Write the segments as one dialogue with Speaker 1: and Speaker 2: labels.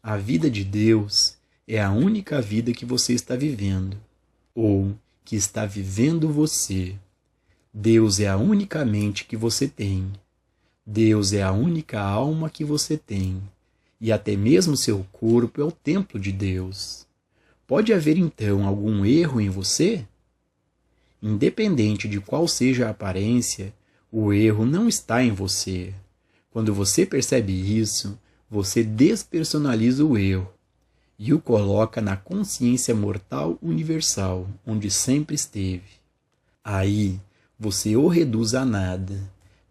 Speaker 1: A vida de Deus é a única vida que você está vivendo, ou que está vivendo você. Deus é a única mente que você tem. Deus é a única alma que você tem. E até mesmo seu corpo é o templo de Deus. Pode haver então algum erro em você? Independente de qual seja a aparência, o erro não está em você. Quando você percebe isso, você despersonaliza o erro e o coloca na consciência mortal universal, onde sempre esteve. Aí, você o reduz a nada,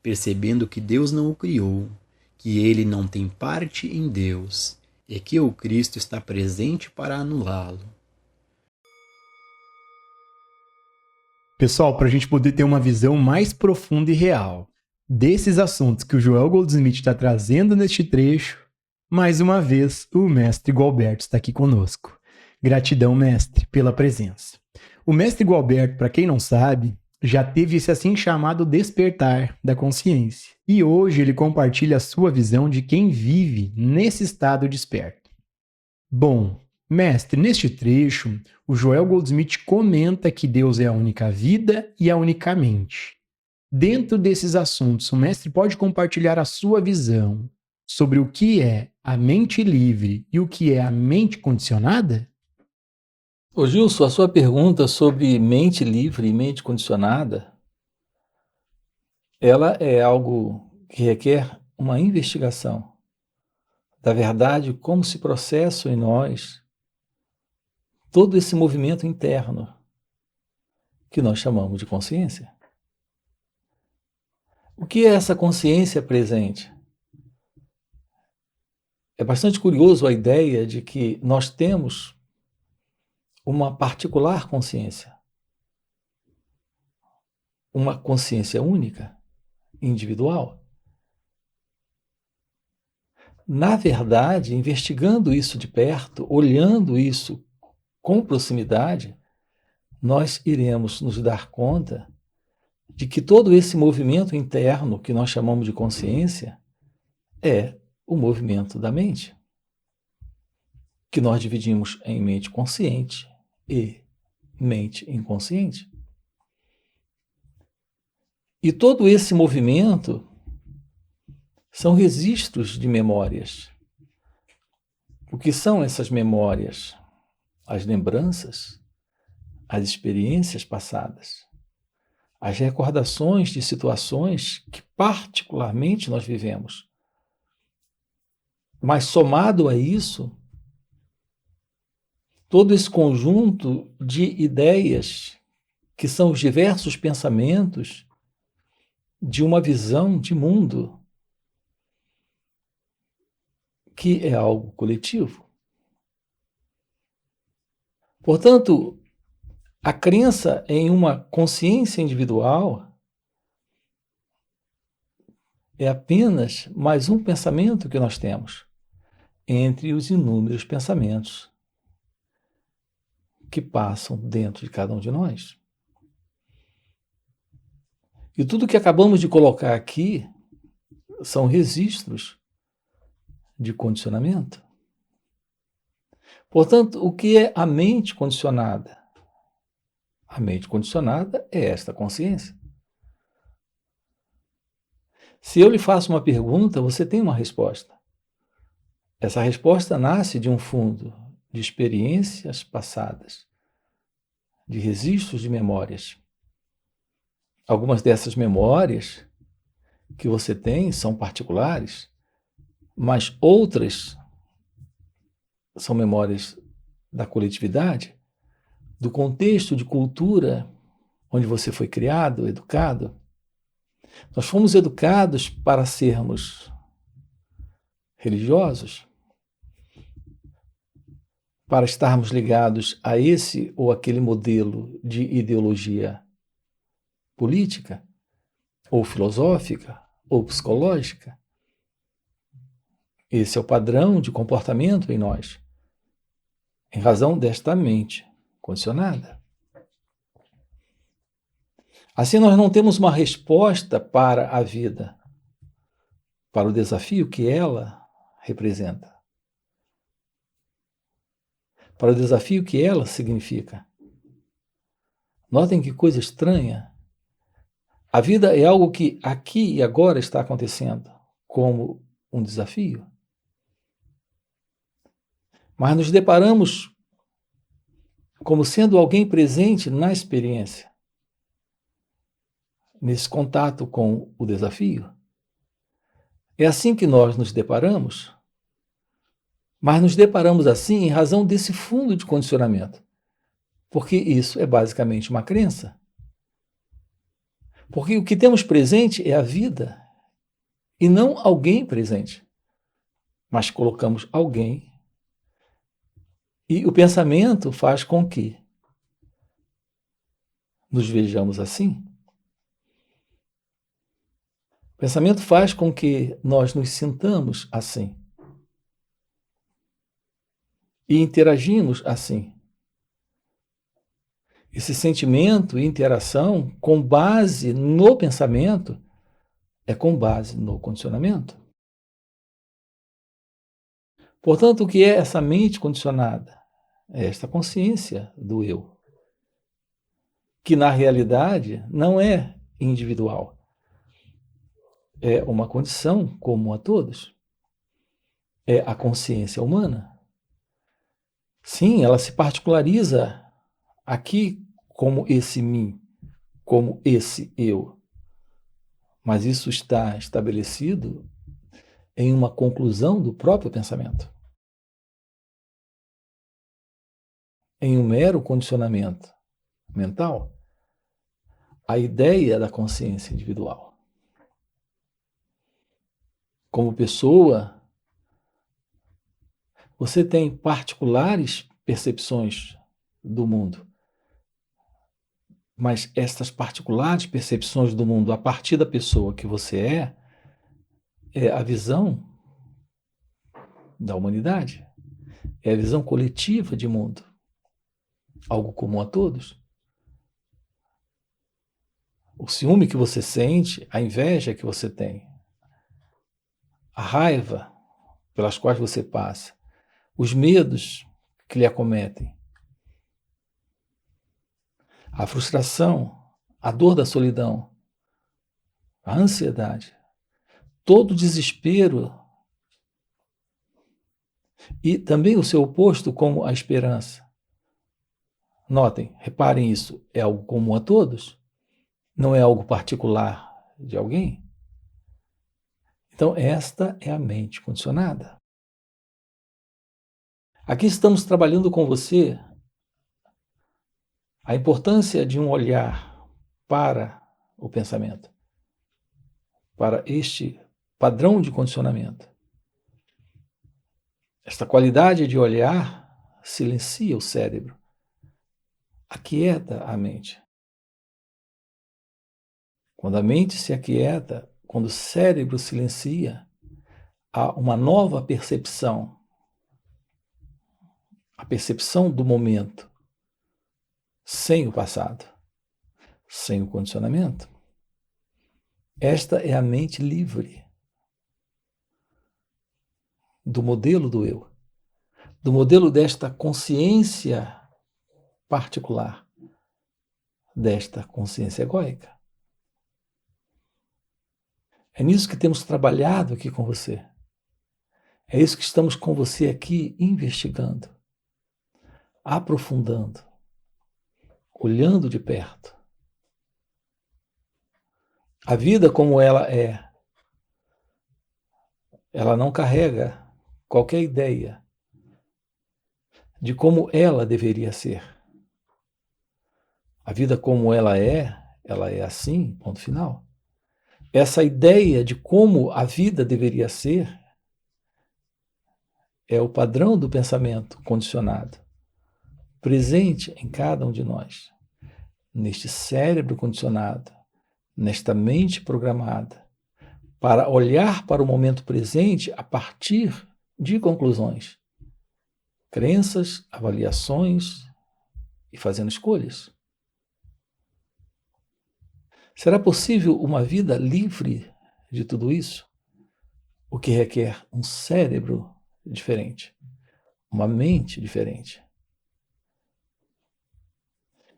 Speaker 1: percebendo que Deus não o criou, que ele não tem parte em Deus, e que o Cristo está presente para anulá-lo.
Speaker 2: Pessoal, para a gente poder ter uma visão mais profunda e real desses assuntos que o Joel Goldsmith está trazendo neste trecho, mais uma vez o mestre Gualberto está aqui conosco. Gratidão, mestre, pela presença. O mestre Gualberto, para quem não sabe, já teve esse assim chamado despertar da consciência. E hoje ele compartilha a sua visão de quem vive nesse estado desperto. Bom, mestre, neste trecho, o Joel Goldsmith comenta que Deus é a única vida e a única mente. Dentro desses assuntos, o mestre pode compartilhar a sua visão sobre o que é a mente livre e o que é a mente condicionada?
Speaker 3: Ô Gilson, a sua pergunta sobre mente livre e mente condicionada, ela é algo que requer uma investigação da verdade, como se processa em nós todo esse movimento interno que nós chamamos de consciência. O que é essa consciência presente? É bastante curioso a ideia de que nós temos uma particular consciência, uma consciência única, individual. Na verdade, investigando isso de perto, olhando isso com proximidade, nós iremos nos dar conta de que todo esse movimento interno que nós chamamos de consciência é o movimento da mente, que nós dividimos em mente consciente e mente inconsciente. E todo esse movimento são registros de memórias. O que são essas memórias? As lembranças, as experiências passadas, as recordações de situações que particularmente nós vivemos. Mas somado a isso, todo esse conjunto de ideias que são os diversos pensamentos de uma visão de mundo que é algo coletivo. Portanto, a crença em uma consciência individual é apenas mais um pensamento que nós temos entre os inúmeros pensamentos que passam dentro de cada um de nós. E tudo que acabamos de colocar aqui são registros de condicionamento. Portanto, o que é a mente condicionada? A mente condicionada é esta consciência. Se eu lhe faço uma pergunta, você tem uma resposta. Essa resposta nasce de um fundo de experiências passadas, de registros de memórias. Algumas dessas memórias que você tem são particulares, mas outras são memórias da coletividade, do contexto de cultura onde você foi criado, educado. Nós fomos educados para sermos religiosos, para estarmos ligados a esse ou aquele modelo de ideologia política, ou filosófica, ou psicológica. Esse é o padrão de comportamento em nós, em razão desta mente condicionada. Assim, nós não temos uma resposta para a vida, para o desafio que ela representa. para o desafio que ela significa. Notem que coisa estranha. A vida é algo que aqui e agora está acontecendo, como um desafio. Mas nos deparamos como sendo alguém presente na experiência, nesse contato com o desafio. É assim que nós nos deparamos, mas nos deparamos assim em razão desse fundo de condicionamento, porque isso é basicamente uma crença. Porque o que temos presente é a vida e não alguém presente. Mas colocamos alguém e o pensamento faz com que nos vejamos assim. O pensamento faz com que nós nos sintamos assim. E interagimos assim. Esse sentimento e interação com base no pensamento é com base no condicionamento. Portanto, o que é essa mente condicionada? É esta consciência do eu, que na realidade não é individual. É uma condição comum a todos. É a consciência humana. Sim, ela se particulariza aqui como esse mim, como esse eu. Mas isso está estabelecido em uma conclusão do próprio pensamento. Em um mero condicionamento mental, a ideia da consciência individual. Como pessoa, você tem particulares percepções do mundo. Mas estas particulares percepções do mundo a partir da pessoa que você é a visão da humanidade, é a visão coletiva de mundo, algo comum a todos. O ciúme que você sente, a inveja que você tem, a raiva pelas quais você passa, os medos que lhe acometem, a frustração, a dor da solidão, a ansiedade, todo o desespero e também o seu oposto, como a esperança. Notem, reparem isso, é algo comum a todos, não é algo particular de alguém. Então, esta é a mente condicionada. Aqui estamos trabalhando com você a importância de um olhar para o pensamento, para este padrão de condicionamento. Esta qualidade de olhar silencia o cérebro, aquieta a mente. Quando a mente se aquieta, quando o cérebro silencia, há uma nova percepção, a percepção do momento, sem o passado, sem o condicionamento. Esta é a mente livre do modelo do eu, do modelo desta consciência particular, desta consciência egóica. É nisso que temos trabalhado aqui com você. É isso que estamos com você aqui investigando, aprofundando, olhando de perto. A vida como ela é, ela não carrega qualquer ideia de como ela deveria ser. A vida como ela é assim, ponto final. Essa ideia de como a vida deveria ser é o padrão do pensamento condicionado, presente em cada um de nós, neste cérebro condicionado, nesta mente programada, para olhar para o momento presente a partir de conclusões, crenças, avaliações e fazendo escolhas. Será possível uma vida livre de tudo isso? O que requer um cérebro diferente, uma mente diferente.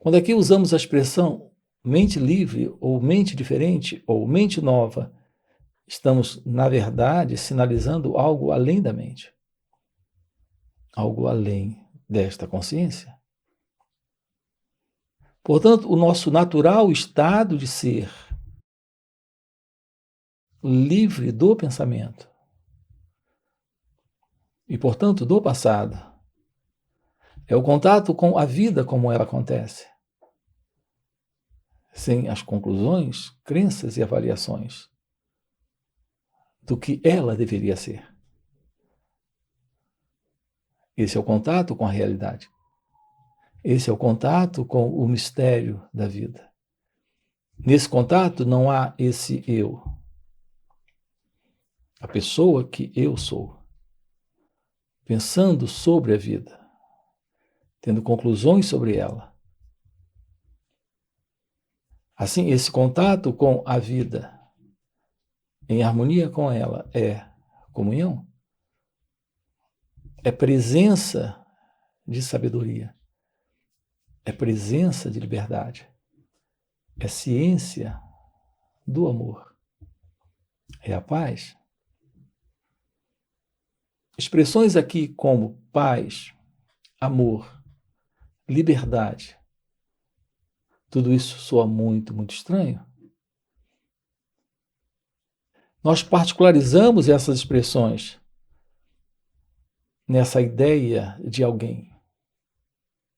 Speaker 3: Quando aqui usamos a expressão mente livre, ou mente diferente, ou mente nova, estamos, na verdade, sinalizando algo além da mente, algo além desta consciência. Portanto, o nosso natural estado de ser livre do pensamento e, portanto, do passado, é o contato com a vida como ela acontece, sem as conclusões, crenças e avaliações do que ela deveria ser. Esse é o contato com a realidade. Esse é o contato com o mistério da vida. Nesse contato não há esse eu, a pessoa que eu sou, pensando sobre a vida, tendo conclusões sobre ela. Assim, esse contato com a vida, em harmonia com ela, é comunhão, é presença de sabedoria, é presença de liberdade, é ciência do amor, é a paz. Expressões aqui como paz, amor, liberdade, tudo isso soa muito, muito estranho. Nós particularizamos essas expressões nessa ideia de alguém,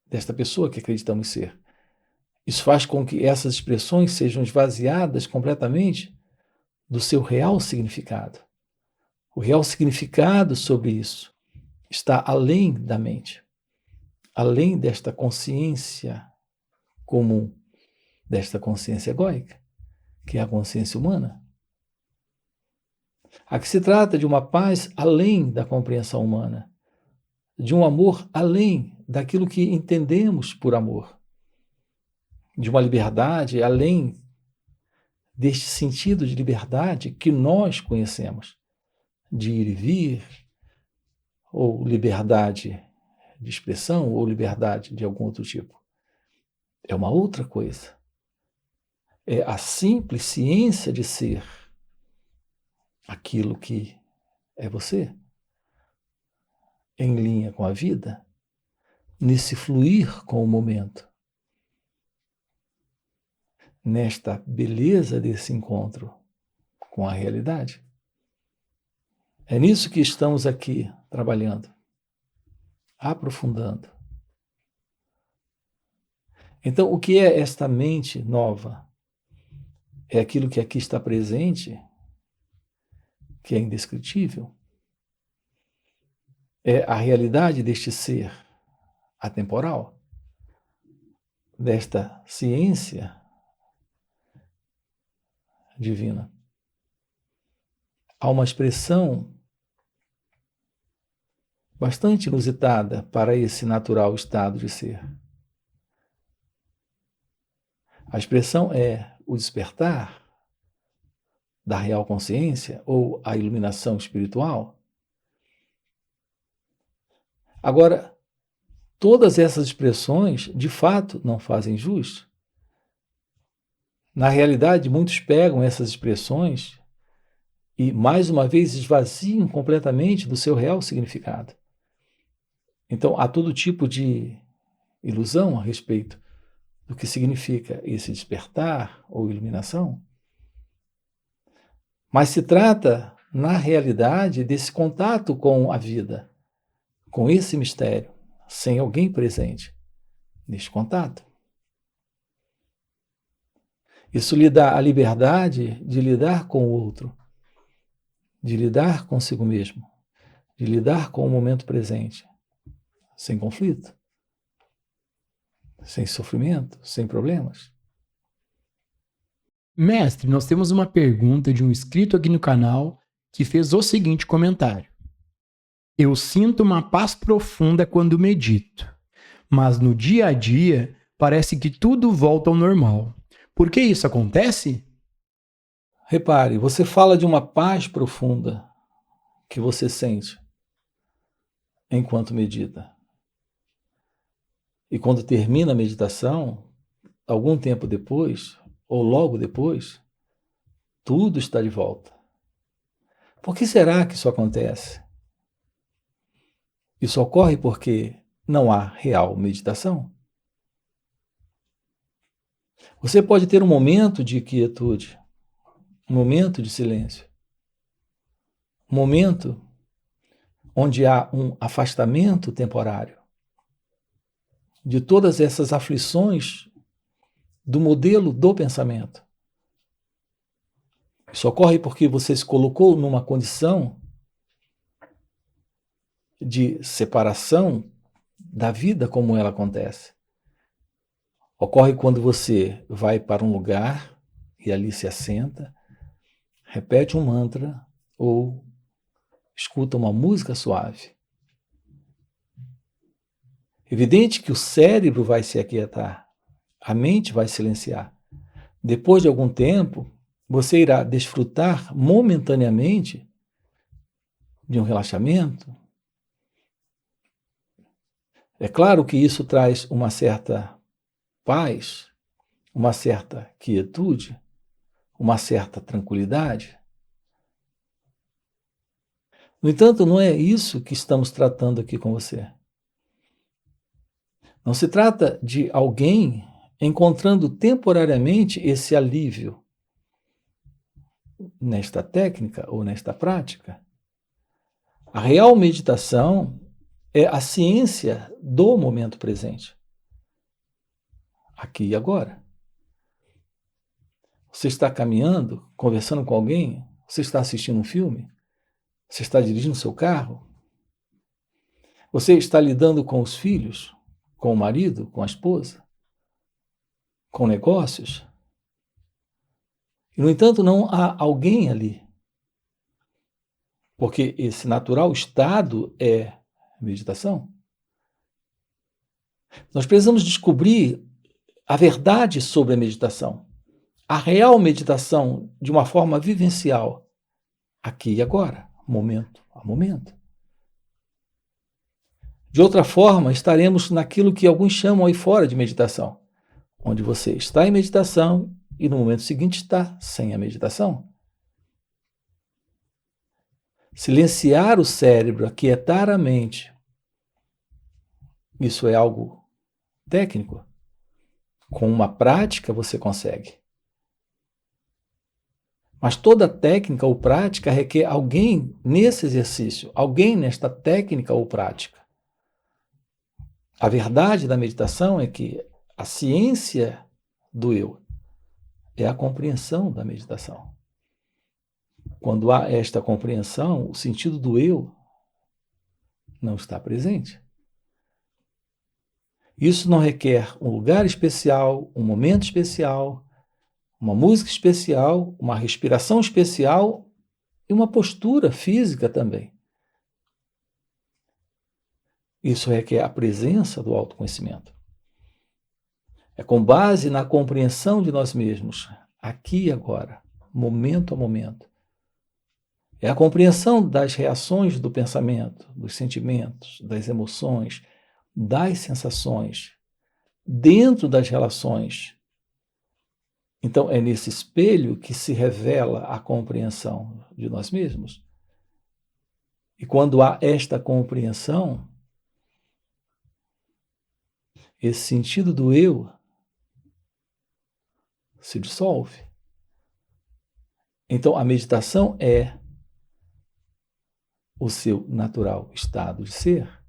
Speaker 3: desta pessoa que acreditamos ser. Isso faz com que essas expressões sejam esvaziadas completamente do seu real significado. O real significado sobre isso está além da mente, além desta consciência comum, desta consciência egóica, que é a consciência humana. Aqui se trata de uma paz além da compreensão humana, de um amor além daquilo que entendemos por amor, de uma liberdade além deste sentido de liberdade que nós conhecemos, de ir e vir, ou liberdade de expressão, ou liberdade de algum outro tipo. É uma outra coisa. É a simples ciência de ser aquilo que é você, em linha com a vida, nesse fluir com o momento, nesta beleza desse encontro com a realidade. É nisso que estamos aqui trabalhando, aprofundando. Então, o que é esta mente nova? É aquilo que aqui está presente, que é indescritível. É a realidade deste ser atemporal, desta ciência divina. Há uma expressão bastante inusitada para esse natural estado de ser. A expressão é o despertar da real consciência ou a iluminação espiritual. Agora, todas essas expressões, de fato, não fazem jus. Na realidade, muitos pegam essas expressões e, mais uma vez, esvaziam completamente do seu real significado. Então, há todo tipo de ilusão a respeito do que significa esse despertar ou iluminação. Mas se trata, na realidade, desse contato com a vida, com esse mistério, sem alguém presente neste contato. Isso lhe dá a liberdade de lidar com o outro, de lidar consigo mesmo, de lidar com o momento presente, sem conflito, sem sofrimento, sem problemas.
Speaker 2: Mestre, nós temos uma pergunta de um inscrito aqui no canal que fez o seguinte comentário. Eu sinto uma paz profunda quando medito, mas no dia a dia parece que tudo volta ao normal. Por que isso acontece?
Speaker 3: Repare, você fala de uma paz profunda que você sente enquanto medita. E quando termina a meditação, algum tempo depois, ou logo depois, tudo está de volta. Por que será que isso acontece? Isso ocorre porque não há real meditação. Você pode ter um momento de quietude, um momento de silêncio, um momento onde há um afastamento temporário de todas essas aflições do modelo do pensamento. Isso ocorre porque você se colocou numa condição de separação da vida como ela acontece. Ocorre quando você vai para um lugar e ali se assenta, repete um mantra ou escuta uma música suave. Evidente que o cérebro vai se aquietar, a mente vai silenciar. Depois de algum tempo, você irá desfrutar momentaneamente de um relaxamento. É claro que isso traz uma certa paz, uma certa quietude, uma certa tranquilidade. No entanto, não é isso que estamos tratando aqui com você. Não se trata de alguém encontrando temporariamente esse alívio nesta técnica ou nesta prática. A real meditação é a ciência do momento presente, aqui e agora. Você está caminhando, conversando com alguém, você está assistindo um filme, você está dirigindo seu carro, você está lidando com os filhos, com o marido, com a esposa, com negócios. E, no entanto, não há alguém ali, porque esse natural estado é meditação. Nós precisamos descobrir a verdade sobre a meditação, a real meditação de uma forma vivencial, aqui e agora, momento a momento. De outra forma, estaremos naquilo que alguns chamam aí fora de meditação, onde você está em meditação e no momento seguinte está sem a meditação. Silenciar o cérebro, aquietar a mente, isso é algo técnico. Com uma prática você consegue. Mas toda técnica ou prática requer alguém nesse exercício, alguém nesta técnica ou prática. A verdade da meditação é que a ciência do eu é a compreensão da meditação. Quando há esta compreensão, o sentido do eu não está presente. Isso não requer um lugar especial, um momento especial, uma música especial, uma respiração especial e uma postura física também. Isso requer a presença do autoconhecimento. É com base na compreensão de nós mesmos, aqui e agora, momento a momento. É a compreensão das reações do pensamento, dos sentimentos, das emoções, das sensações, dentro das relações. Então, é nesse espelho que se revela a compreensão de nós mesmos. E quando há esta compreensão, esse sentido do eu se dissolve. Então, a meditação é o seu natural estado de ser.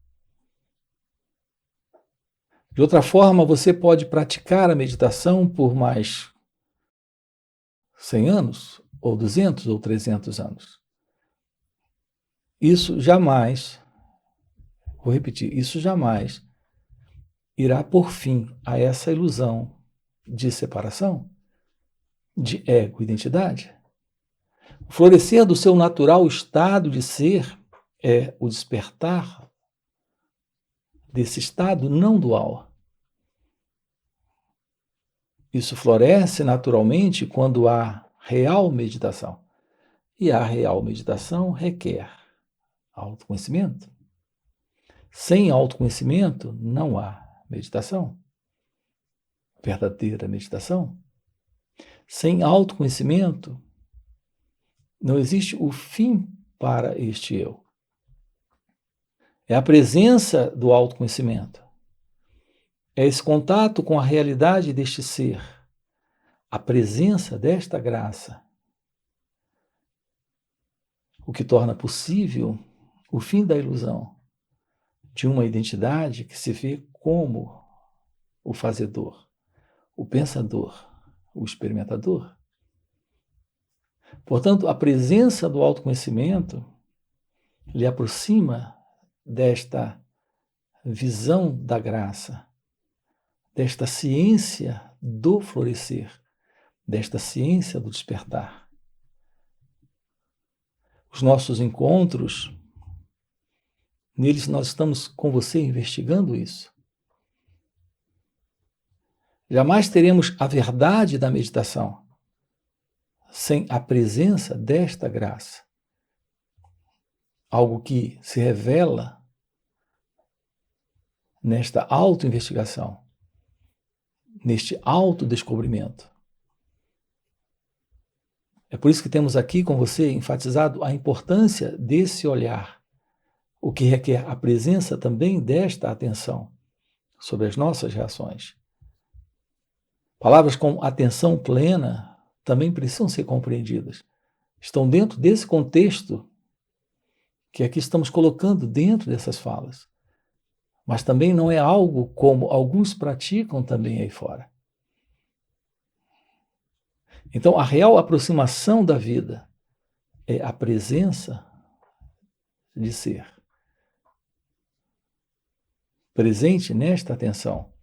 Speaker 3: De outra forma, você pode praticar a meditação por mais 100 anos, ou 200, ou 300 anos. Isso jamais, vou repetir, isso jamais irá pôr fim a essa ilusão de separação, de ego-identidade. O florescer do seu natural estado de ser é o despertar desse estado não dual. Isso floresce naturalmente quando há real meditação. E a real meditação requer autoconhecimento. Sem autoconhecimento, não há meditação. verdadeira meditação, sem autoconhecimento, não existe o fim para este eu. É a presença do autoconhecimento. É esse contato com a realidade deste ser, a presença desta graça, o que torna possível o fim da ilusão de uma identidade que se vê como o fazedor, o pensador, o experimentador. Portanto, a presença do autoconhecimento lhe aproxima desta visão da graça, desta ciência do florescer, desta ciência do despertar. Os nossos encontros, neles nós estamos com você investigando isso. Jamais teremos a verdade da meditação sem a presença desta graça. Algo que se revela nesta autoinvestigação, neste autodescobrimento. É por isso que temos aqui com você enfatizado a importância desse olhar, o que requer a presença também desta atenção sobre as nossas reações. Palavras como atenção plena também precisam ser compreendidas. Estão dentro desse contexto que aqui estamos colocando dentro dessas falas. Mas também não é algo como alguns praticam também aí fora. Então, a real aproximação da vida é a presença de ser. Presente nesta atenção,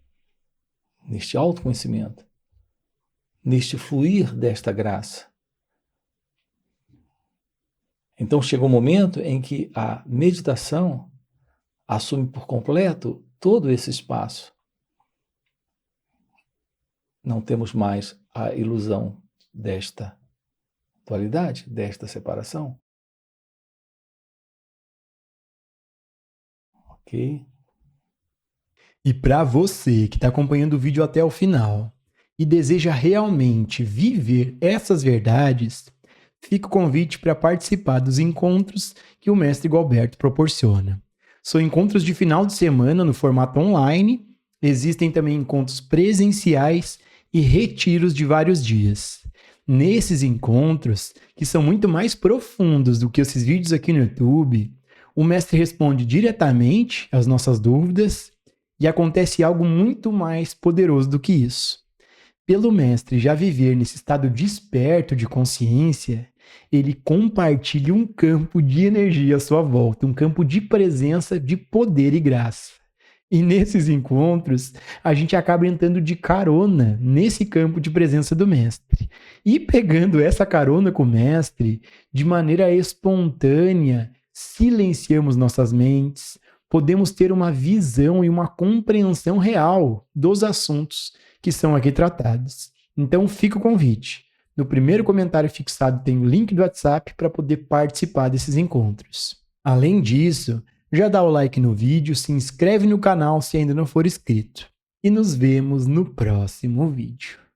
Speaker 3: neste autoconhecimento, neste fluir desta graça. Então chega um momento em que a meditação assume por completo todo esse espaço. Não temos mais a ilusão desta dualidade, desta separação. Ok?
Speaker 2: E para você que está acompanhando o vídeo até o final e deseja realmente viver essas verdades, fica o convite para participar dos encontros que o Mestre Gualberto proporciona. São encontros de final de semana no formato online, existem também encontros presenciais e retiros de vários dias. Nesses encontros, que são muito mais profundos do que esses vídeos aqui no YouTube, o Mestre responde diretamente às nossas dúvidas e acontece algo muito mais poderoso do que isso. Pelo Mestre já viver nesse estado desperto de consciência, ele compartilha um campo de energia à sua volta, um campo de presença, de poder e graça. E nesses encontros, a gente acaba entrando de carona nesse campo de presença do Mestre. E pegando essa carona com o Mestre, de maneira espontânea, silenciamos nossas mentes, podemos ter uma visão e uma compreensão real dos assuntos que são aqui tratados. Então fica o convite. No primeiro comentário fixado tem o link do WhatsApp para poder participar desses encontros. Além disso, já dá o like no vídeo, se inscreve no canal se ainda não for inscrito. E nos vemos no próximo vídeo.